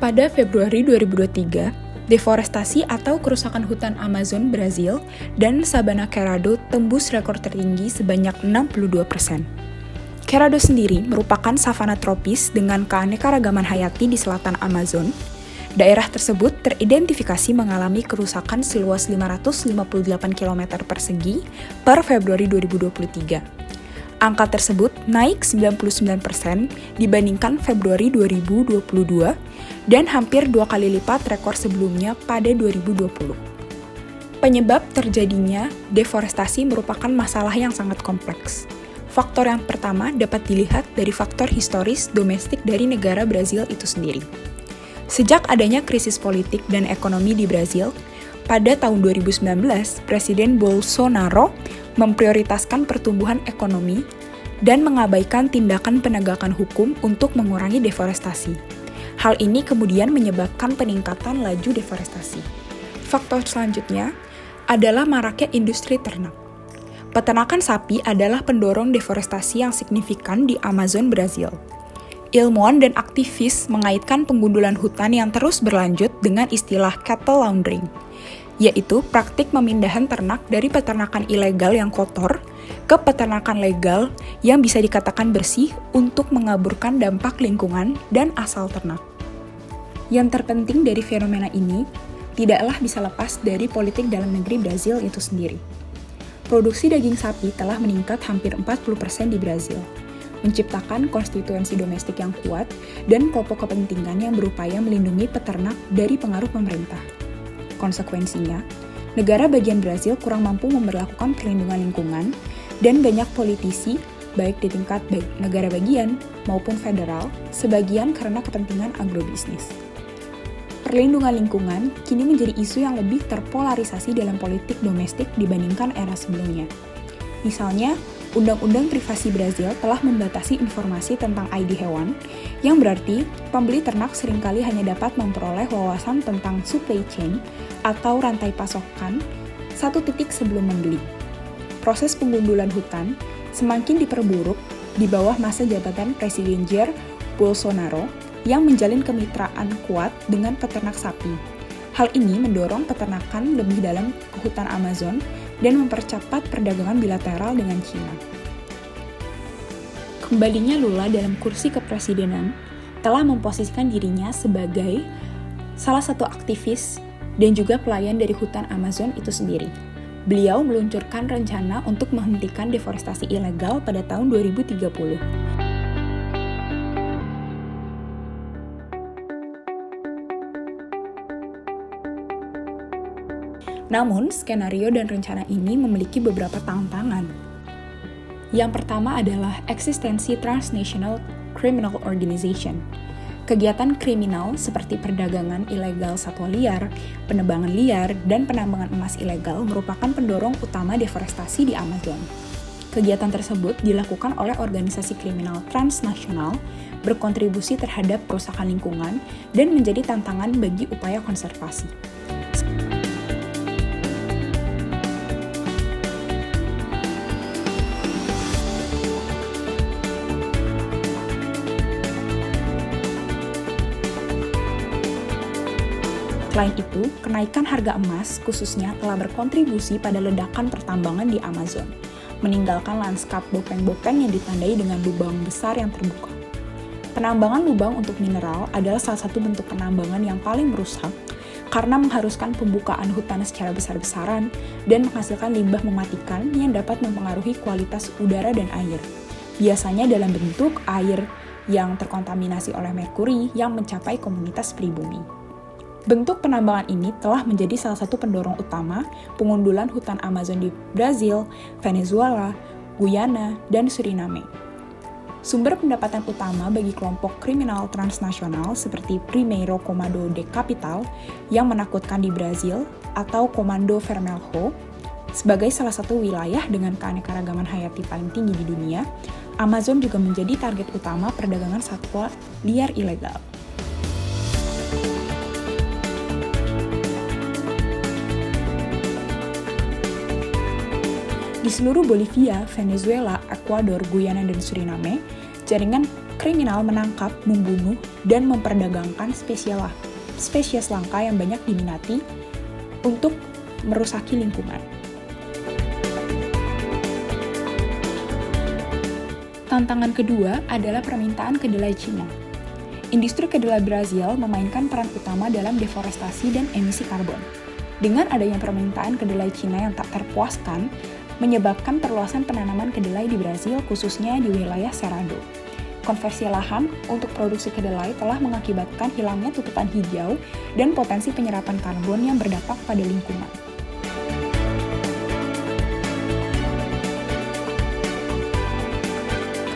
Pada Februari 2023, deforestasi atau kerusakan hutan Amazon Brazil dan Sabana Cerrado tembus rekor tertinggi sebanyak 62%. Cerrado sendiri merupakan savana tropis dengan keanekaragaman hayati di selatan Amazon. Daerah tersebut teridentifikasi mengalami kerusakan seluas 558 km persegi per Februari 2023. Angka tersebut naik 99% dibandingkan Februari 2022 dan hampir 2 kali lipat rekor sebelumnya pada 2020. Penyebab terjadinya deforestasi merupakan masalah yang sangat kompleks. Faktor yang pertama dapat dilihat dari faktor historis domestik dari negara Brazil itu sendiri. Sejak adanya krisis politik dan ekonomi di Brazil, pada tahun 2019, Presiden Bolsonaro memprioritaskan pertumbuhan ekonomi dan mengabaikan tindakan penegakan hukum untuk mengurangi deforestasi. Hal ini kemudian menyebabkan peningkatan laju deforestasi. Faktor selanjutnya adalah maraknya industri ternak. Peternakan sapi adalah pendorong deforestasi yang signifikan di Amazon Brazil. Ilmuwan dan aktivis mengaitkan penggundulan hutan yang terus berlanjut dengan istilah cattle laundering, yaitu praktik pemindahan ternak dari peternakan ilegal yang kotor ke peternakan legal yang bisa dikatakan bersih untuk mengaburkan dampak lingkungan dan asal ternak. Yang terpenting dari fenomena ini tidaklah bisa lepas dari politik dalam negeri Brazil itu sendiri. Produksi daging sapi telah meningkat hampir 40% di Brazil, menciptakan konstituensi domestik yang kuat dan kelompok kepentingan yang berupaya melindungi peternak dari pengaruh pemerintah. Konsekuensinya, negara bagian Brazil kurang mampu memberlakukan perlindungan lingkungan dan banyak politisi, baik di tingkat negara bagian maupun federal, sebagian karena kepentingan agrobisnis. Perlindungan lingkungan kini menjadi isu yang lebih terpolarisasi dalam politik domestik dibandingkan era sebelumnya. Misalnya, Undang-Undang Privasi Brazil telah membatasi informasi tentang ID hewan, yang berarti pembeli ternak seringkali hanya dapat memperoleh wawasan tentang supply chain atau rantai pasokan satu titik sebelum membeli. Proses penggundulan hutan semakin diperburuk di bawah masa jabatan Presiden Jair Bolsonaro yang menjalin kemitraan kuat dengan peternak sapi. Hal ini mendorong peternakan lebih dalam ke hutan Amazon dan mempercepat perdagangan bilateral dengan China. Kembalinya Lula dalam kursi kepresidenan telah memposisikan dirinya sebagai salah satu aktivis dan juga pelayan dari hutan Amazon itu sendiri. Beliau meluncurkan rencana untuk menghentikan deforestasi ilegal pada tahun 2030. Namun, skenario dan rencana ini memiliki beberapa tantangan. Yang pertama adalah eksistensi Transnational Criminal Organization. Kegiatan kriminal seperti perdagangan ilegal satwa liar, penebangan liar, dan penambangan emas ilegal merupakan pendorong utama deforestasi di Amazon. Kegiatan tersebut dilakukan oleh organisasi kriminal transnasional, berkontribusi terhadap kerusakan lingkungan, dan menjadi tantangan bagi upaya konservasi. Selain itu, kenaikan harga emas khususnya telah berkontribusi pada ledakan pertambangan di Amazon, meninggalkan lanskap bopeng-bopeng yang ditandai dengan lubang besar yang terbuka. Penambangan lubang untuk mineral adalah salah satu bentuk penambangan yang paling merusak karena mengharuskan pembukaan hutan secara besar-besaran dan menghasilkan limbah mematikan yang dapat mempengaruhi kualitas udara dan air, biasanya dalam bentuk air yang terkontaminasi oleh merkuri yang mencapai komunitas pribumi. Bentuk penambangan ini telah menjadi salah satu pendorong utama pengundulan hutan Amazon di Brazil, Venezuela, Guyana, dan Suriname. Sumber pendapatan utama bagi kelompok kriminal transnasional seperti Primeiro Comando de Capital yang menakutkan di Brazil atau Comando Vermelho, sebagai salah satu wilayah dengan keanekaragaman hayati paling tinggi di dunia, Amazon juga menjadi target utama perdagangan satwa liar ilegal. Di seluruh Bolivia, Venezuela, Ekuador, Guyana, dan Suriname, jaringan kriminal menangkap, membunuh, dan memperdagangkan spesies langka yang banyak diminati untuk merusaki lingkungan. Tantangan kedua adalah permintaan kedelai Cina. Industri kedelai Brazil memainkan peran utama dalam deforestasi dan emisi karbon. Dengan adanya permintaan kedelai Cina yang tak terpuaskan, menyebabkan perluasan penanaman kedelai di Brazil, khususnya di wilayah Cerrado. Konversi lahan untuk produksi kedelai telah mengakibatkan hilangnya tutupan hijau dan potensi penyerapan karbon yang berdampak pada lingkungan.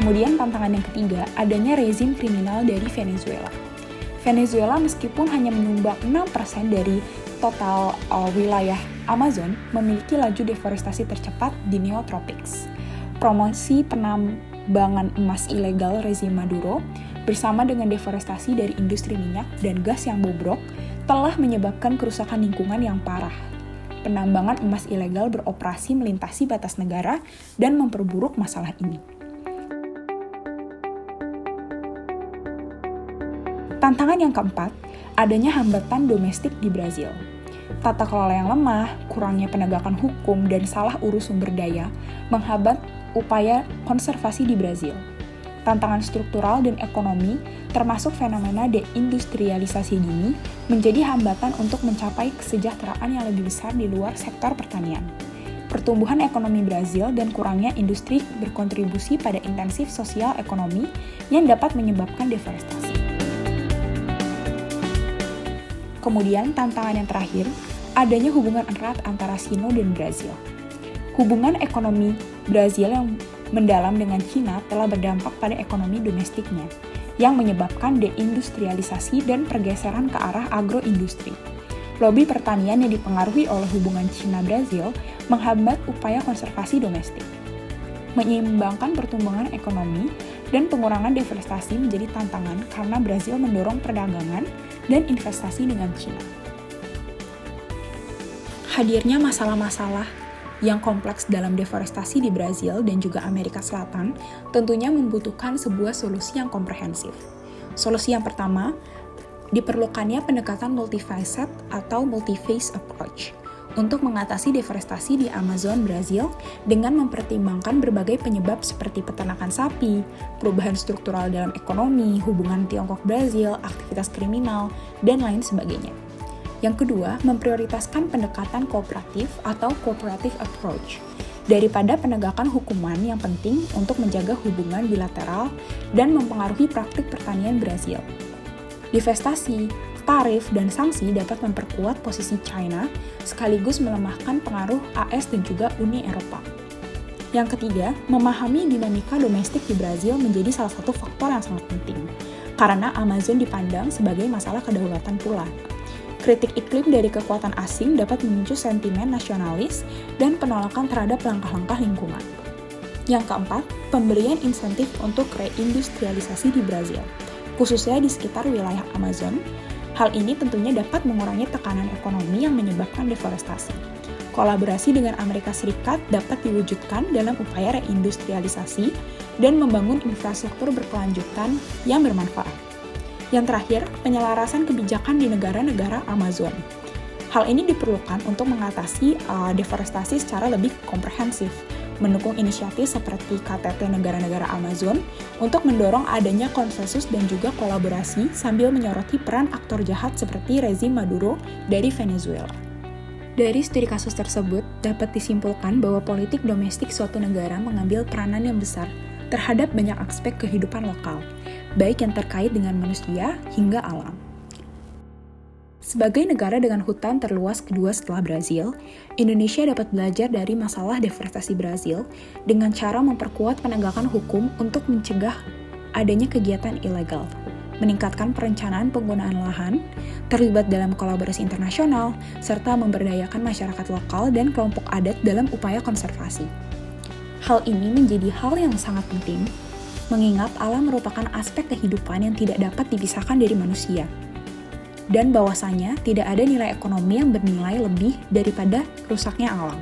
Kemudian tantangan yang ketiga, adanya rezim kriminal dari Venezuela. Venezuela meskipun hanya menyumbang 6% dari total wilayah Amazon, memiliki laju deforestasi tercepat di Neotropics. Promosi penambangan emas ilegal rezim Maduro bersama dengan deforestasi dari industri minyak dan gas yang bobrok telah menyebabkan kerusakan lingkungan yang parah. Penambangan emas ilegal beroperasi melintasi batas negara dan memperburuk masalah ini. Tantangan yang keempat, adanya hambatan domestik di Brazil. Tata kelola yang lemah, kurangnya penegakan hukum, dan salah urus sumber daya menghambat upaya konservasi di Brazil. Tantangan struktural dan ekonomi, termasuk fenomena deindustrialisasi dini, menjadi hambatan untuk mencapai kesejahteraan yang lebih besar di luar sektor pertanian. Pertumbuhan ekonomi Brazil dan kurangnya industri berkontribusi pada intensif sosial ekonomi yang dapat menyebabkan deforestasi. Kemudian tantangan yang terakhir, adanya hubungan erat antara Sino dan Brazil. Hubungan ekonomi Brazil yang mendalam dengan Cina telah berdampak pada ekonomi domestiknya, yang menyebabkan deindustrialisasi dan pergeseran ke arah agroindustri. Lobi pertanian yang dipengaruhi oleh hubungan Cina-Brazil menghambat upaya konservasi domestik. Menyeimbangkan pertumbuhan ekonomi dan pengurangan deforestasi menjadi tantangan karena Brazil mendorong perdagangan dan investasi dengan Cina. Hadirnya masalah-masalah yang kompleks dalam deforestasi di Brazil dan juga Amerika Selatan tentunya membutuhkan sebuah solusi yang komprehensif. Solusi yang pertama, diperlukannya pendekatan multifaceted atau multi-phase approach untuk mengatasi deforestasi di Amazon Brazil dengan mempertimbangkan berbagai penyebab seperti peternakan sapi, perubahan struktural dalam ekonomi, hubungan Tiongkok-Brazil, aktivitas kriminal, dan lain sebagainya. Yang kedua, memprioritaskan pendekatan kooperatif atau cooperative approach daripada penegakan hukuman yang penting untuk menjaga hubungan bilateral dan mempengaruhi praktik pertanian Brazil. Divestasi, tarif, dan sanksi dapat memperkuat posisi China sekaligus melemahkan pengaruh AS dan juga Uni Eropa. Yang ketiga, memahami dinamika domestik di Brazil menjadi salah satu faktor yang sangat penting, karena Amazon dipandang sebagai masalah kedaulatan pula. Kritik iklim dari kekuatan asing dapat memicu sentimen nasionalis dan penolakan terhadap langkah-langkah lingkungan. Yang keempat, pemberian insentif untuk reindustrialisasi di Brazil, khususnya di sekitar wilayah Amazon. Hal ini tentunya dapat mengurangi tekanan ekonomi yang menyebabkan deforestasi. Kolaborasi dengan Amerika Serikat dapat diwujudkan dalam upaya reindustrialisasi dan membangun infrastruktur berkelanjutan yang bermanfaat. Yang terakhir, penyelarasan kebijakan di negara-negara Amazon. Hal ini diperlukan untuk mengatasi deforestasi secara lebih komprehensif, mendukung inisiatif seperti KTT negara-negara Amazon untuk mendorong adanya konsensus dan juga kolaborasi sambil menyoroti peran aktor jahat seperti rezim Maduro dari Venezuela. Dari studi kasus tersebut, dapat disimpulkan bahwa politik domestik suatu negara mengambil peranan yang besar terhadap banyak aspek kehidupan lokal, baik yang terkait dengan manusia hingga alam. Sebagai negara dengan hutan terluas kedua setelah Brazil, Indonesia dapat belajar dari masalah deforestasi Brazil dengan cara memperkuat penegakan hukum untuk mencegah adanya kegiatan ilegal, meningkatkan perencanaan penggunaan lahan, terlibat dalam kolaborasi internasional, serta memberdayakan masyarakat lokal dan kelompok adat dalam upaya konservasi. Hal ini menjadi hal yang sangat penting, mengingat alam merupakan aspek kehidupan yang tidak dapat dipisahkan dari manusia. Dan bahwasanya tidak ada nilai ekonomi yang bernilai lebih daripada rusaknya alam.